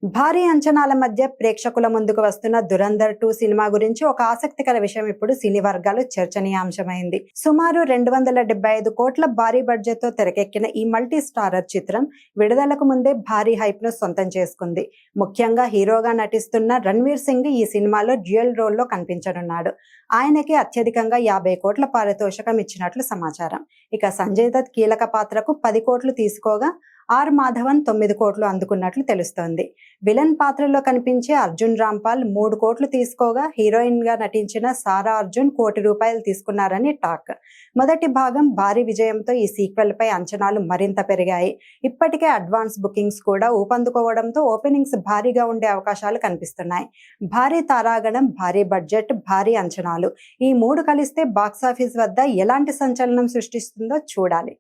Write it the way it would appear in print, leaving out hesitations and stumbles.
భారీ అంచనాల మధ్య ప్రేక్షకుల ముందుకు వస్తున్న దురంధర్ 2 సినిమా గురించి ఒక ఆసక్తికర విషయం ఇప్పుడు సినీ వర్గాలు చర్చనీయాంశమైంది. సుమారు 275 కోట్ల భారీ బడ్జెట్ తో తెరకెక్కిన ఈ మల్టీ స్టారర్ చిత్రం విడుదలకు ముందే భారీ హైప్ ను సొంతం చేసుకుంది. ముఖ్యంగా హీరోగా నటిస్తున్న రణ్వీర్ సింగ్ ఈ సినిమాలో డ్యూయల్ రోల్ లో కనిపించనున్నాడు. ఆయనకి అత్యధికంగా 50 కోట్ల పారితోషికం ఇచ్చినట్లు సమాచారం. ఇక సంజయ్ దత్ కీలక పాత్రకు 10 కోట్లు తీసుకోగా ఆర్ మాధవన్ 9 కోట్లు అందుకున్నట్లు తెలుస్తోంది. విలన్ పాత్రలో కనిపించే అర్జున్ రాంపాల్ 3 కోట్లు తీసుకోగా హీరోయిన్ గా నటించిన సారా అర్జున్ ₹1 కోటి తీసుకున్నారని టాక్. మొదటి భాగం భారీ విజయంతో ఈ సీక్వెల్ పై అంచనాలు మరింత పెరిగాయి. ఇప్పటికే అడ్వాన్స్ బుకింగ్స్ కూడా ఊపందుకోవడంతో ఓపెనింగ్స్ భారీగా ఉండే అవకాశాలు కనిపిస్తున్నాయి. భారీ తారాగణం, భారీ బడ్జెట్, భారీ అంచనాలు, ఈ 3 కలిస్తే బాక్సాఫీస్ వద్ద ఎలాంటి సంచలనం సృష్టిస్తుందో చూడాలి.